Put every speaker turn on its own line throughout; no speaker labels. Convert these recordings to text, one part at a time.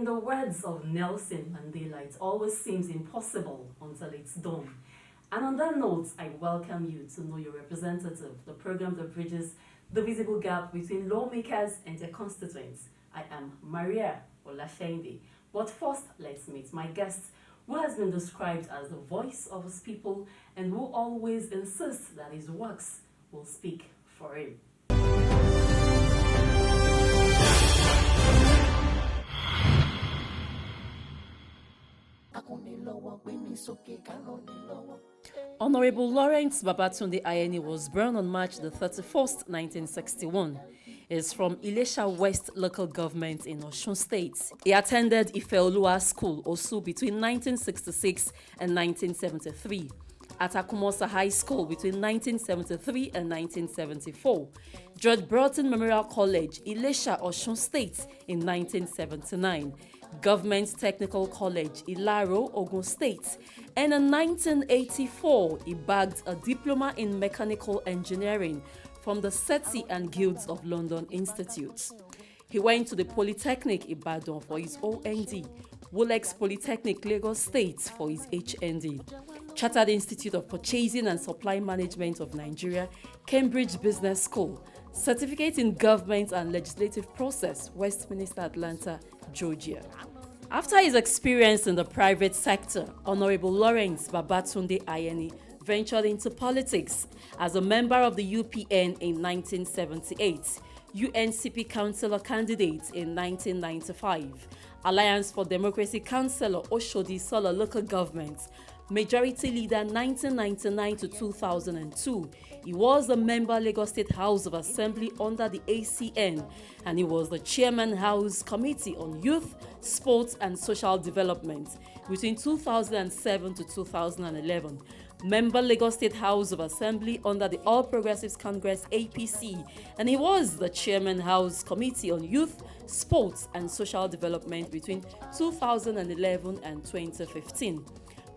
In the words of Nelson Mandela, it always seems impossible until it's done. And on that note, I welcome you to Know Your Representative, the program that bridges the visible gap between lawmakers and their constituents. I am Mariah Hon.LB. But first, let's meet my guest, who has been described as the voice of his people and who always insists that his works will speak for him.
Honorable Lawrence Babatunde Ayeni was born on March the 31st, 1961. He is from Ijesa West local government in Osun State. He attended Ifeoluwa School, Osu, between 1966 and 1973. At Akumosa High School between 1973 and 1974. George Broughton Memorial College, Ilesha, Osun State in 1979. Government Technical College, Ilaro, Ogun State. And in 1984, he bagged a diploma in mechanical engineering from the SETI and Guilds of London Institutes. He went to the Polytechnic Ibadan for his OND, Wolex Polytechnic Lagos State for his HND, Chartered Institute of Purchasing and Supply Management of Nigeria, Cambridge Business School, Certificate in Government and Legislative Process, Westminster, Atlanta, Georgia. After his experience in the private sector, Honorable Lawrence Babatunde Ayeni ventured into politics as a member of the UPN in 1978, UNCP Councillor candidate in 1995, Alliance for Democracy Councillor Oshodi Solo Local Government, Majority Leader 1999 to 2002. He was a member Lagos State House of Assembly under the ACN, and he was the Chairman House Committee on Youth, Sports and Social Development between 2007 to 2011. Member Lagos State House of Assembly under the All Progressives Congress APC, and he was the Chairman House Committee on Youth, Sports and Social Development between 2011 and 2015.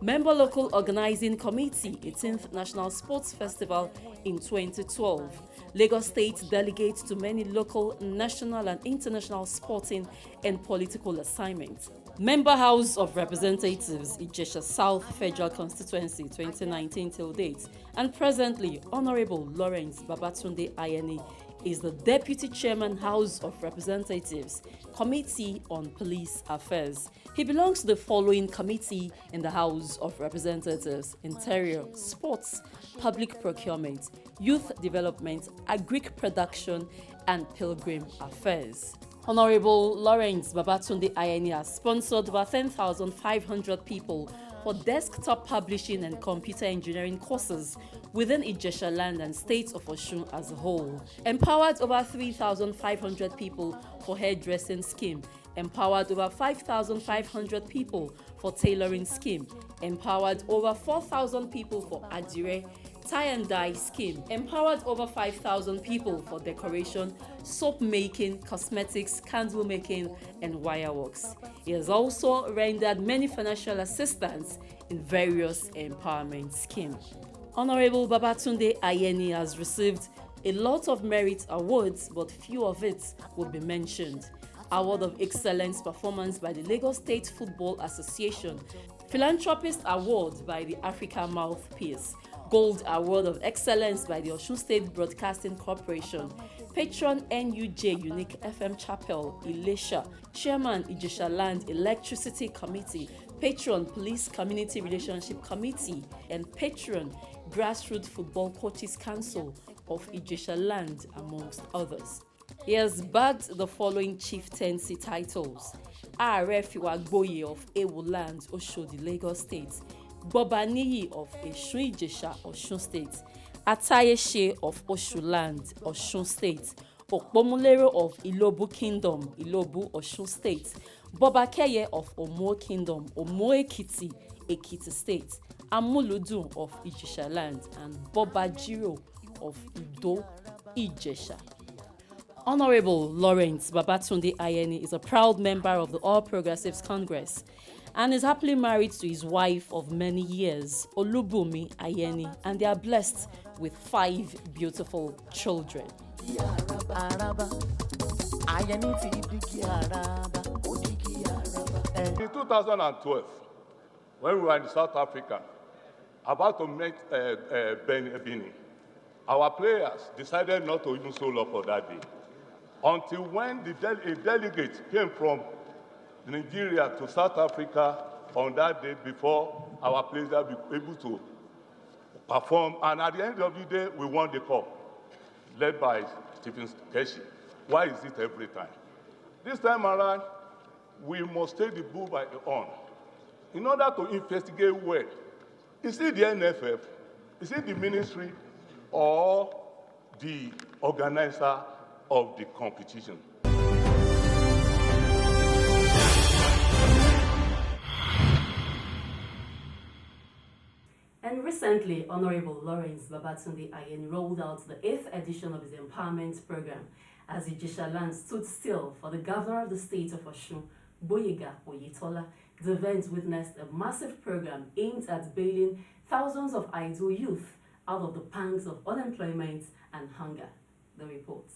Member Local Organizing Committee, 18th National Sports Festival in 2012. Lagos State delegate to many local, national and international sporting and political assignments. Member House of Representatives, Ijesa South Federal Constituency 2019 till date. And presently, Honorable Lawrence Babatunde Ayeni is the Deputy Chairman House of Representatives, Committee on Police Affairs. He belongs to the following committee in the House of Representatives: Interior, Sports, Public Procurement, Youth Development, Agric Production, and Pilgrim Affairs. Honorable Lawrence Babatunde Ayeni has sponsored over 10,500 people for desktop publishing and computer engineering courses within Ijesa land and state of Osun as a whole. Empowered over 3,500 people for hairdressing scheme. Empowered over 5,500 people for tailoring scheme. Empowered over 4,000 people for adire, tie and dye scheme. Empowered over 5,000 people for decoration, soap making, cosmetics, candle making, and wireworks. He has also rendered many financial assistance in various empowerment schemes. Honorable Babatunde Ayeni has received a lot of merit awards, but few of it will be mentioned. Award of Excellence Performance by the Lagos State Football Association, Philanthropist Award by the Africa Mouthpiece, Gold Award of Excellence by the Osun State Broadcasting Corporation, Patron NUJ Unique FM Chapel, Ilesha, Chairman Ijesa Land Electricity Committee, Patron Police Community Relationship Committee, and Patron Grassroots Football Coaches Council of Ijesa Land, amongst others. He has bagged the following chieftaincy titles: Ààrẹ Fiwagboyè of Ewo Land, Oshodi, Lagos State; Gbobaniyi of Esun Ijesa, Osun State; Atayese of Osun Land, Osun State; Opomulero of Ilobu Kingdom, Ilobu, Osun State; Bobakeye of Omo Kingdom, Omo Ekiti, Ekiti State; Amuludun of Ijesa Land; and Bobajiro of Ido, Ijesa. Honorable Lawrence Babatunde Ayeni is a proud member of the All Progressives Congress and is happily married to his wife of many years, Olubumi Ayeni, and they are blessed with 5 beautiful children. Ayeni
In
2012, when we were in South Africa, about to meet Benin, our players decided not to even show up for that day. Until when a delegate came from Nigeria to South Africa on that day before our players were able to perform. And at the end of the day, we won the cup, led by Stephen Keshi. Why is it every time? This time around, we must take the bull by the horn. In order to investigate well, is it the NFF, is it the ministry, or the organizer of the competition?
And recently, Hon.LB Lawrence Babatunde Ayeni rolled out the 8th edition of his empowerment program as Ijesa land stood still for the governor of the state of Osun, Boyega Oyetola. The event witnessed a massive program aimed at bailing thousands of idle youth out of the pangs of unemployment and hunger. The reports.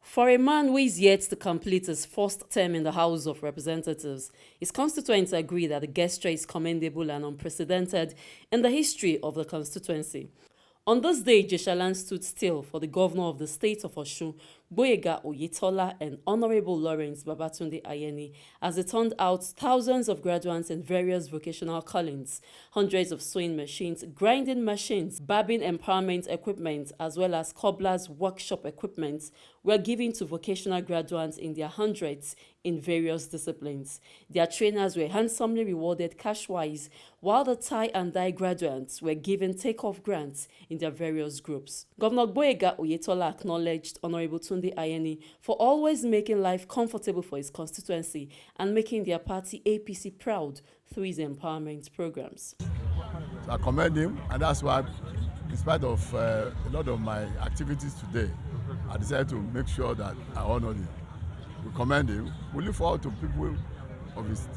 For a man who is yet to complete his first term in the House of Representatives, his constituents agree that the gesture is commendable and unprecedented in the history of the constituency. On this day, Ijesa land stood still for the governor of the state of Osun, Boyega Oyetola, and Hon.LB Lawrence Babatunde Ayeni, as it turned out thousands of graduates in various vocational callings, hundreds of sewing machines, grinding machines, barbing empowerment equipment, as well as cobbler's workshop equipment were given to vocational graduates in their hundreds in various disciplines. Their trainers were handsomely rewarded cash-wise, while the tie and dye graduates were given take-off grants in their various groups. Governor Boyega Oyetola acknowledged Hon.LB Tunde Ayeni for always making life comfortable for his constituency and making their party APC proud through his empowerment programs.
So I commend him, and that's why, in spite of a lot of my activities today, I decided to make sure that I honor him. We commend him. We look forward to people of his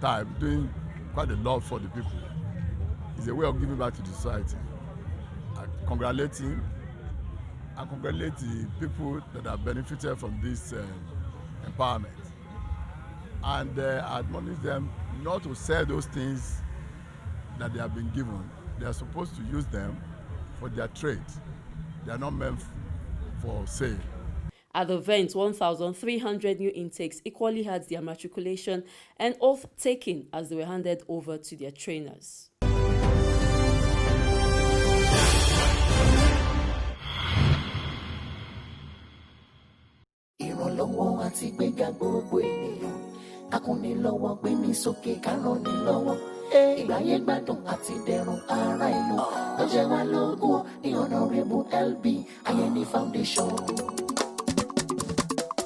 time doing quite a lot for the people. It's a way of giving back to the society. I congratulate him. I congratulate the people that have benefited from this empowerment. And I admonish them not to sell those things that they have been given. They are supposed to use them for their trade. They are not meant for sale.
At the event, 1,300 new intakes equally had their matriculation and oath taken as they were handed over to their trainers.
Ìrànlọ́wọ́ àti gbéga gbogbo ènìyàn, kákúnni lọ́wọ́ gbé ní sókè kárán ní lọ́wọ́. Ìgbáyé gbádùn àti dẹ̀rùn ará ìlú ló jẹ́ wá lógún ní Hon.LB Ayeni Foundation.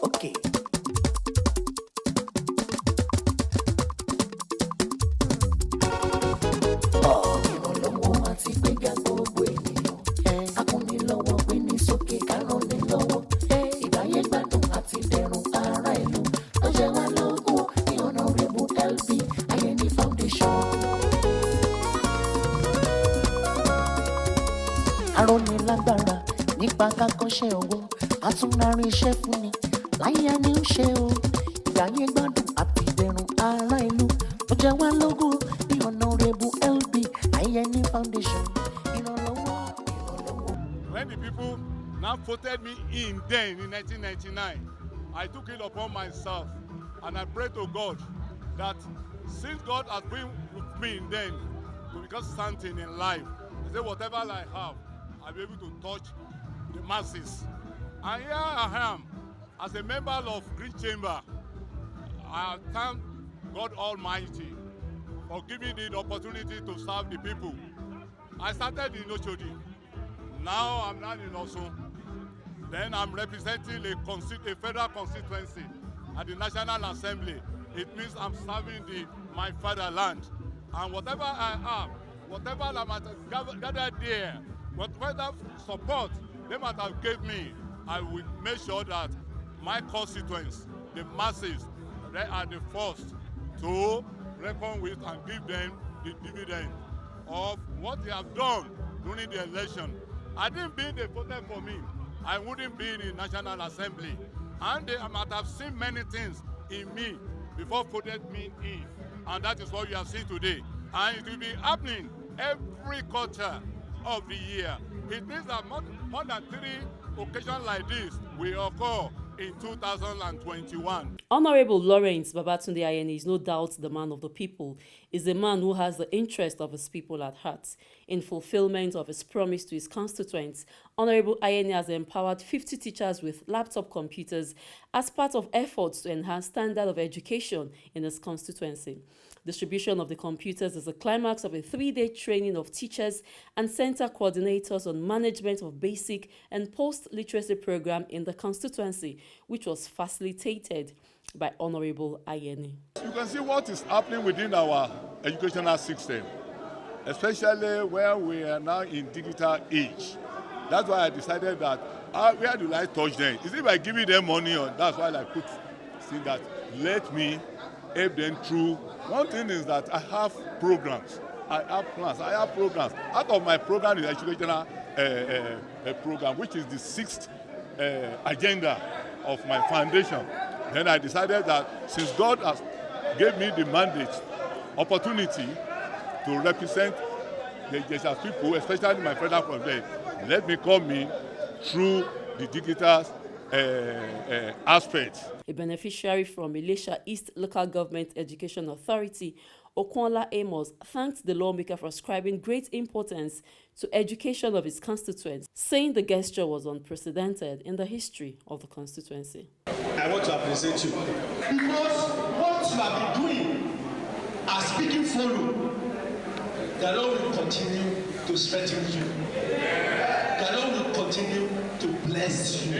Okay. Ìrànlọ́wọ́ àti gbéga gbogbo ènìyàn, kákúnni lọ́wọ́ gbé ní sókè kárán ní lọ́wọ́. Ìgbáyé gbádùn àti dẹ̀rùn ará ìlú ló jẹ́ wá lógún ní Hon.LB Ayeni Foundation. Aróni lágbára nípa kákọ́ṣẹ́ ọwọ́, àtúnrárí iṣẹ́ fún ni láyé ni ó ṣe o. Ìgbáyé gbádùn àti ìdẹ̀rùn ará ìlú ló jẹ́ wá lógún ní Hon.LB Ayeni Foundation.
When the people now voted me in then in 1999, I took it upon myself and I pray to God that since God has been with me then to become something in life, I say whatever I have, I'll be able to touch the masses. And here I am, as a member of Green Chamber. I thank God Almighty for giving me the opportunity to serve the people. I started in Oshodi. Now I'm not in Osun. Then I'm representing a federal constituency at the National Assembly. It means I'm serving my fatherland. And whatever I have, whatever I might have gathered there, whatever support they might have given me, I will make sure that my constituents, the masses, they are the first to reckon with and give them the dividend of what they have done during the election. I didn't been they voted for me, I wouldn't be in the National Assembly. And they might have seen many things in me before voted me in. And that is what you have seen today. And it will be happening every quarter of the year. It means that more than 3 occasions like this will occur in 2021.
Hon.LB Lawrence Babatunde Ayeni is no doubt the man of the people. Is a man who has the interest of his people at heart. In fulfillment of his promise to his constituents, Hon.LB Ayeni has empowered 50 teachers with laptop computers as part of efforts to enhance standard of education in his constituency. Distribution of the computers is the climax of a 3-day training of teachers and center coordinators on management of basic and post-literacy program in the constituency, which was facilitated by Hon.LB Ayeni.
You can see what is happening within our educational system, especially where we are now in digital age. That's why I decided that where do I touch them? Is it by giving them money, or that's why I put see that let me help them through. One thing is that I have programs, I have plans, I have programs. Out of my program is educational program, which is the 6th agenda of my foundation. Then I decided that since God has gave me the mandate, opportunity to represent the Ijesa people, especially my federal convent, let me come in through the digital aspect.
A beneficiary from Ilesha East Local Government Education Authority, Okwonla Amos, thanked the lawmaker for ascribing great importance to education of his constituents, saying the gesture was unprecedented in the history of the constituency.
I want to appreciate you because what you have been doing as speaking for you, the Lord will continue to strengthen you. The Lord will continue to bless you.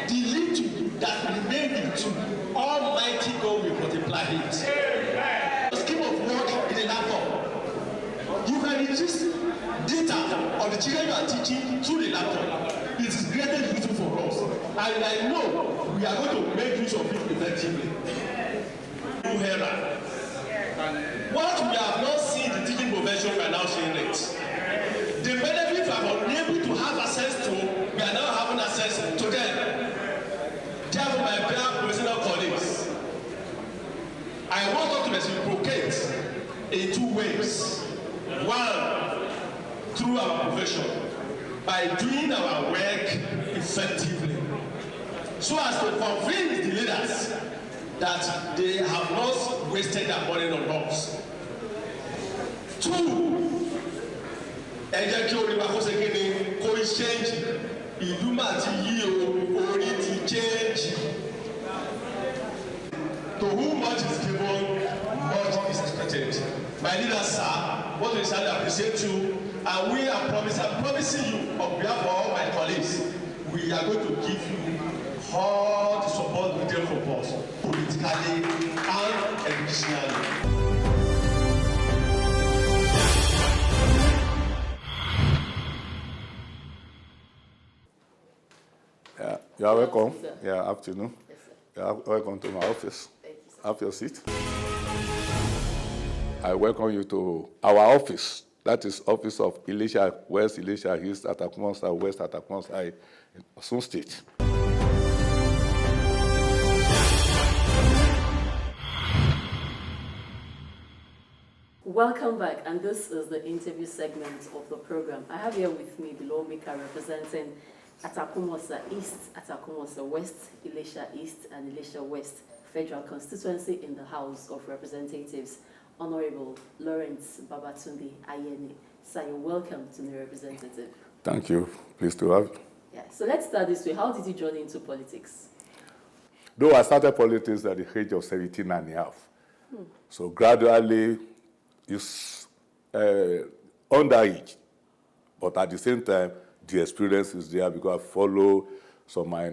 The little that remains with you, Almighty God will multiply it. The scheme of work in a laptop, you can register data of the children you are teaching through the laptop. It is greatly useful for us, and I know we are going to make use of it effectively. New era. What we have not seen in the teaching profession, we are now seeing it. The benefits we are unable to have access to, we are now having access to them. Therefore, my dear professional colleagues, I want us to reciprocate in 2 ways. One, through our profession, by doing our work effectively, so as to convince the leaders that they have not wasted their money on us. 2, ẹ jẹ́ kí orí wa kó ṣe kí ni kó change, ìlú mà ti yí o, orí ti change. To whom much is given, much is expected. My leaders, sir, want to certainly appreciate you, and we are promising you on behalf of all my colleagues, we are going to give you all the support we get from us, politically and educationally.
You are welcome.
Sir.
Yeah, afternoon.
Yes, sir.
You are welcome to my office.
Thank you, sir.
Have your seat. I welcome you to our office. That is office of Ilesha West, Ilesha East, Atakumonsa West, Atakumonsa in Osun State.
Welcome back, and this is the interview segment of the program. I have here with me the lawmaker representing Atakumonsa East, Atakumonsa West, Ilesha East, and Ilesha West Federal Constituency in the House of Representatives, Hon.LB Lawrence Babatunde Ayeni. Sir, you're welcome to the representative.
Thank you. Pleased to have you.
Yeah, so let's start this way. How did you join into politics?
Though I started politics at the age of 17 and a half. So gradually, it's underage. But at the same time, the experience is there because I follow some of my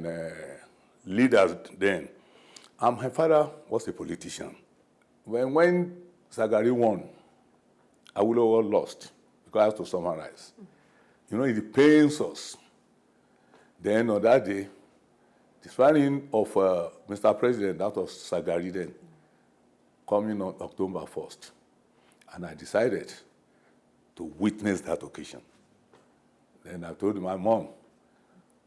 leaders then. And my father was a politician. When Sagari won, Awolowo lost, because I have to summarize. You know, it pains us. Then on that day, the swearing of Mr. President, that was Sagari then, coming on October 1st. And I decided to witness that occasion.
Then I told my mom,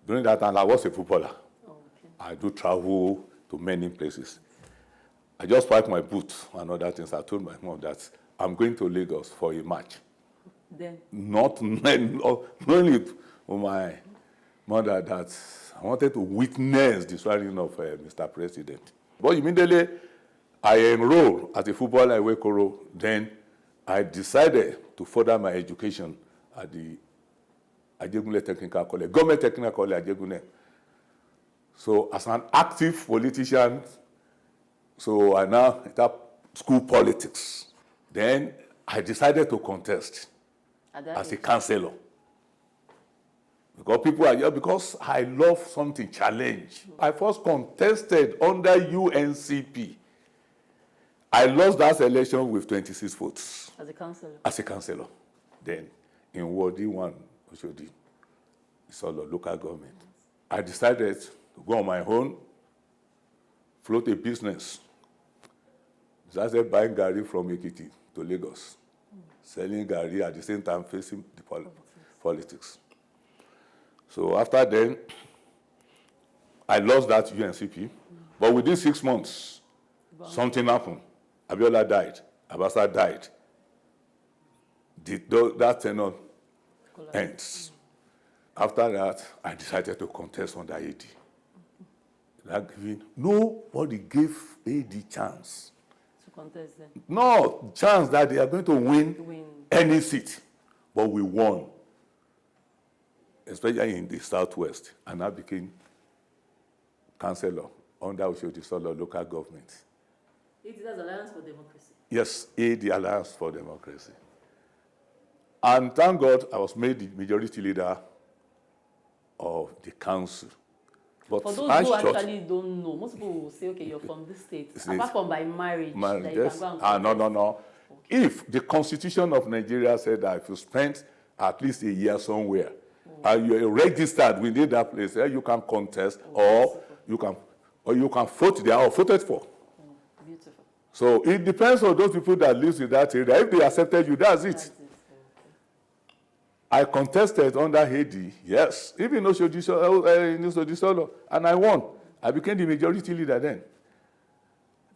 during that time I was a footballer.
Oh, okay.
I do travel to many places. I just packed my boots and other things. I told my mom that I'm going to Lagos for a match.
Then
Not only for my mother that I wanted to witness the swearing of Mr. President. But immediately I enrolled as a footballer at Wekoro. Then I decided to further my education at the Ajegunle Technical College, Government Technical College, Ajegunle. So as an active politician, so I now enter school politics. Then I decided to contest as a councillor. Because people are here because I love something, challenge. I first contested under UNCP. I lost that election with 26 votes.
as a councillor.
As a councillor. Then in Ward 1, Oshodi, it's all local government. I decided to go on my own, float a business. Started buying Gary from Ekiti to Lagos, selling Gary at the same time facing the politics. So after then, I lost that UNCP, but within 6 months, something happened. Abiola died, Abasa died. That tenure ends. After that, I decided to contest under AD. Nobody gave AD chance.
To contest then.
No chance that they are going to win any seat. But we won, especially in the Southwest, and I became councillor under Oshodi Solo local government.
It is Alliance for Democracy.
Yes, AD Alliance for Democracy. And thank God I was made the majority leader of the council. But
For those who actually don't know, most people will say, okay, you're from this state. Apart from by marriage, that you
yes.
can go and
No. Okay. If the Constitution of Nigeria said that if you spent at least a year somewhere, and you're registered within that place, you can contest, or you can vote there or voted for.
Beautiful.
So it depends on those people that live in that area. If they accepted you, that's it.
Okay.
I contested under Haiti, yes, even Oshodi Solo, and I won. I became the majority leader then.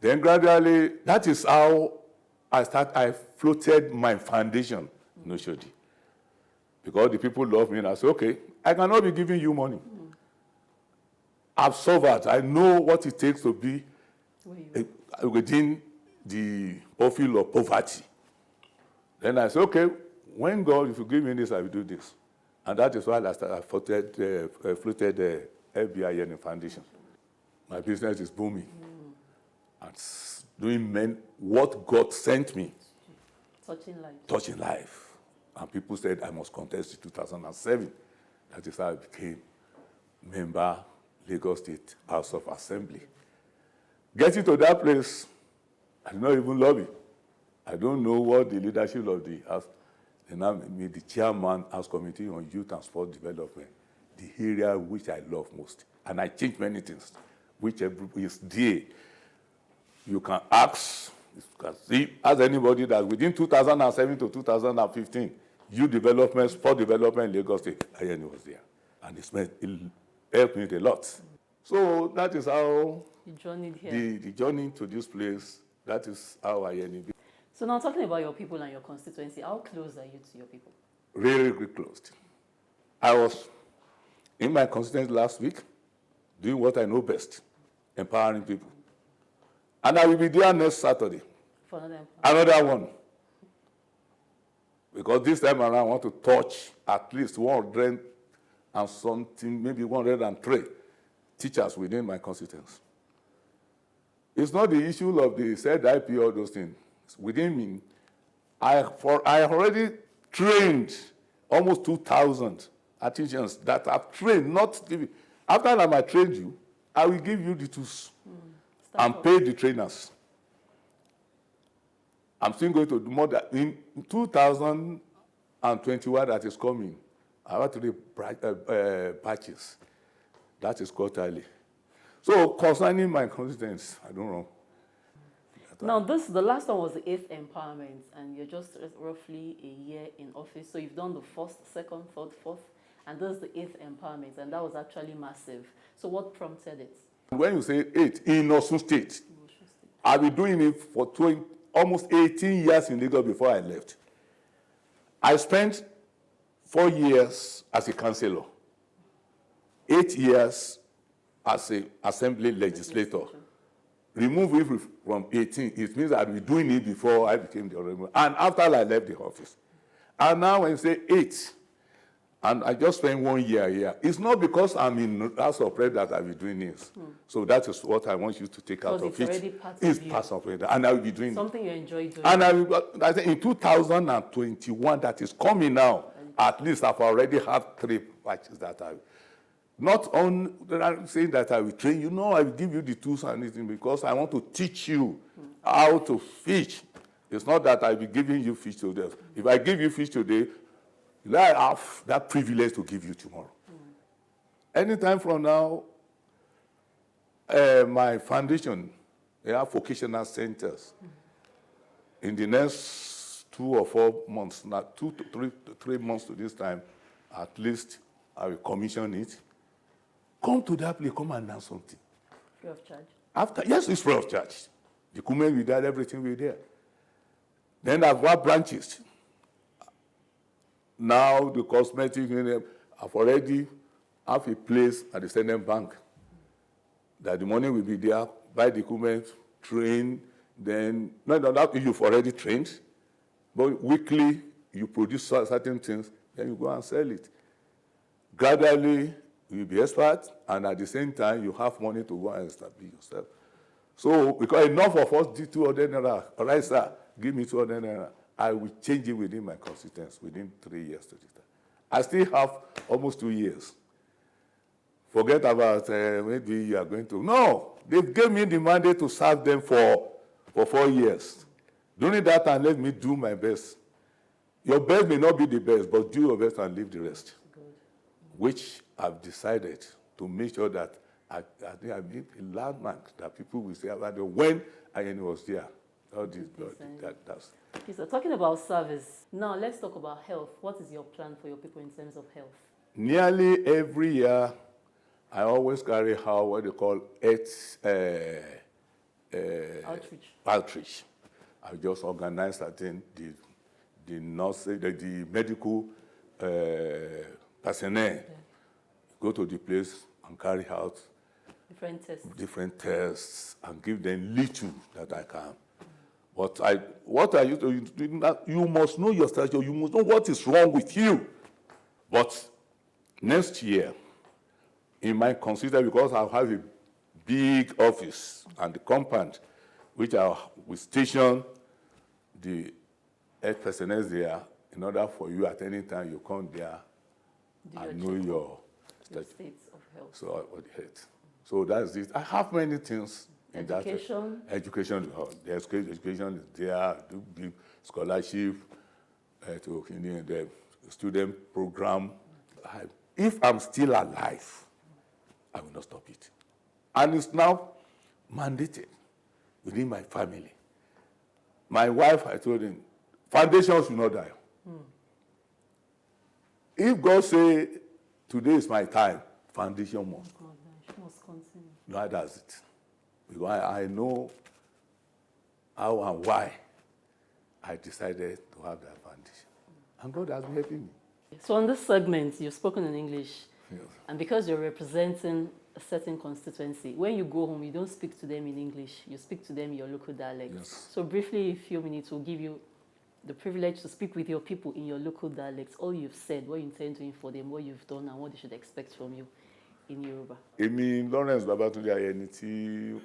Then gradually, that is how I floated my foundation in Oshodi. Because the people love me, and I said, okay, I cannot be giving you money. I've suffered. I know what it takes to be within the profile of poverty. Then I said, okay, when God, if you give me this, I will do this. And that is why I floated the Ayeni Foundation. My business is booming. And doing what God sent me. Touching life. And people said I must contest in 2007. That is how I became member Lagos State House of Assembly. Getting to that place, I did not even lobby. I don't know what the leadership of the House. They now made me the chairman House Committee on Youth and Sport Development, the area which I love most. And I changed many things, which is there. You can ask, anybody that within 2007 to 2015, youth development, sport development in Lagos State, Ayeni was there. And it helped me a lot. So that is how
You journeyed here.
the journey to this place, that is how Ayeni.
So now talking about your people and your constituency, how close are you to your people?
Really, really close. I was in my constituency last week doing what I know best, empowering people. And I will be there next Saturday.
For
Another one. Because this time around, I want to touch at least 100 and something, maybe 103 teachers within my constituency. It's not the issue of the said IP or those things. Within me, I already trained almost 2,000 teachers that I've trained, not giving. After I trained you, I will give you the tools and pay the trainers. I'm still going to do more than in 2021 that is coming. I want to do batches. That is quarterly. So concerning my constituents, I don't know.
Now, the last one was the 8th empowerment, and you're just roughly a year in office. So you've done the 1st, 2nd, 3rd, 4th,
and this is the 8th empowerment, and that was actually massive. So what prompted it?
When you say 8 in Osun State, I've been doing it for almost 18 years in Lagos before I left. I spent 4 years as a councillor, 8 years as an assembly legislator. Remove it from 18, it means I've been doing it before I became the honorable, and after I left the office. And now when you say 8, and I just spent 1 year here, it's not because I'm in House of Prayer that I'll be doing this. So that is what I want you to take out of it.
It's already part
It's
of you.
part of it, and I will be doing it.
Something you enjoy doing.
And I think in 2021, that is coming now, at least I've already had 3 batches that I, not on I'm saying that I will train you, no, I will give you the tools and everything because I want to teach you how to fish. It's not that I'll be giving you fish today. If I give you fish today, I have that privilege to give you tomorrow. Anytime from now, my foundation, they have vocational centers. In the next 2 or 4 months, not 2 to 3 months to this time, at least I will commission it. Come to that place, come and learn something.
Free of charge?
Yes, it's free of charge. The equipment will there, everything will there. Then I've got branches. Now the cosmetic, I've already have a place at the Central Bank that the money will be there, buy the equipment, train, then, no, that you've already trained, but weekly you produce certain things, then you go and sell it. Gradually, you'll be expert, and at the same time, you have money to go and establish yourself. So, because enough of us did 200 naira, all right, sir, give me 200 naira. I will change it within my constituency within 3 years to this time. I still have almost 2 years. Forget about maybe you are going to. No, they gave me the mandate to serve them for 4 years. During that time, let me do my best. Your best may not be the best, but do your best and leave the rest.
Good.
Which I've decided to make sure that I think I made a landmark that people will say about it when Ayeni was there. All this, that's.
Okay, so talking about service, now let's talk about health. What is your plan for your people in terms of health?
Nearly every year, I always carry out what they call outreach. I just organize certain the nurse, the medical personnel go to the place and carry out different tests and give them little that I can. But what I used to do, you must know your strategy, you must know what is wrong with you. But next year, in my constituency, because I have a big office and the compound, which I will station the health personnel there in order for you at any time you come there and know your
states of health.
So that's it. I have many things.
Education?
Education. The education is there. I do give scholarship to the student program. If I'm still alive, I will not stop it. And it's now mandated within my family. My wife, I told him, foundations will not die. If God say, today is my time, foundation must.
Must continue.
No, that's it. Because I know how and why I decided to have that foundation. And God has been helping me.
So on this segment, you've spoken in English.
Yes.
And because you're representing a certain constituency, when you go home, you don't speak to them in English. You speak to them in your local dialect.
Yes.
So briefly, a few minutes will give you the privilege to speak with your people in your local dialects. All you've said, what you intend doing for them, what you've done, and what they should expect from you in Yoruba.
Èmi Lawrence Babatunde Ayeni tí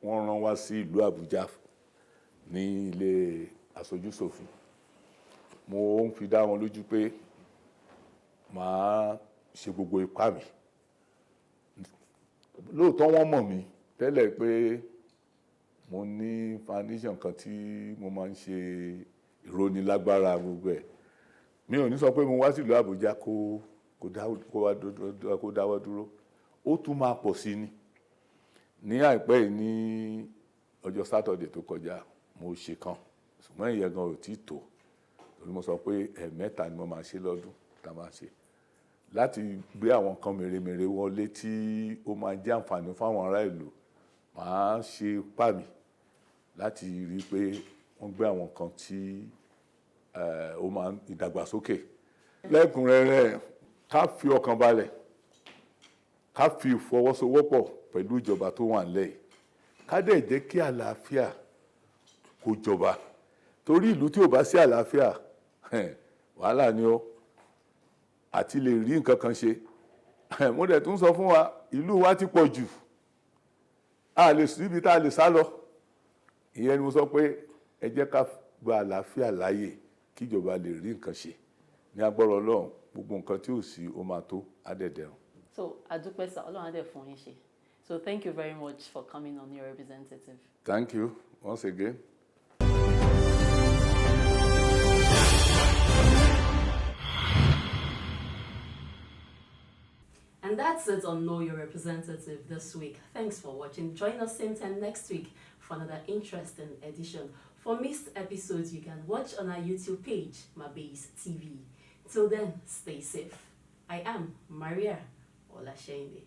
wọ́n rán wá sí ìlú Àbújá ní ilé aṣojú-ṣòfin. Mo ń fi dá wọn lójú pé màá ṣe gbogbo ipá mi. Lóòótọ́ wọ́n mọ̀ mí tẹ́lẹ̀ pé mo ní foundation kan tí mo máa ń ṣe ìrónilágbára gbogbo ẹ̀. Mi ò ní sọ pé mo wá sí ìlú Àbújá kó dáwọ́ dúró. Ó tún máa pọ̀ sí ni. Ní àìpẹ́ yìí ní ọjọ́ Saturday tó kọjá mo ṣe kan ṣùgbọ́n ìyẹn gan ò tí tó torí mo sọ pé ẹ̀ẹ̀mẹ́ta ni mo máa ṣe lọ́dún tá a máa ṣe láti gbé àwọn nǹkan mèremère wọlé tí ó máa jẹ́ àǹfààní fáwọn ará ìlú, màá ṣe ipá mi láti rí i pé wọ́n gbé àwọn nǹkan tí ó máa ń ìdàgbàsókè. Lẹ́kùnrẹ́rẹ́, ká fi ọkàn balẹ̀, ká fi ìfọwọ́sowọ́pọ̀ pẹ̀lú ìjọba tó wà nílẹ̀ yìí, ká dẹ̀ jẹ́ kí àlàáfíà kó jọba, torí ìlú tí ò bá sí àlàáfíà wàhálà ni ó, àti lè rí nǹkan kan ṣe. Mo dẹ̀ tún sọ fún wa, ìlú wa ti pọ̀ jù, a lè síbi tá a lè sá lọ. Ìyẹn ni mo sọ pé ẹ jẹ́ ká gba àlàáfíà láàyè kí ìjọba lè rí nǹkan ṣe. Ní agbára Ọlọ́run, gbogbo nǹkan tí ò sí ó máa tó, á dẹ̀ dẹrùn.
So adúpẹ́ sir, Ọlọ́run á dẹ̀ fún yín ṣe. So thank you very much for coming on, your representative.
Thank you once again.
And that's it on Know Your Representative this week. Thanks for watching. Join us same time next week for another interesting edition. For missed episodes, you can watch on our YouTube page, Mabase TV. Till then, stay safe. I am Mariah Hon.LB.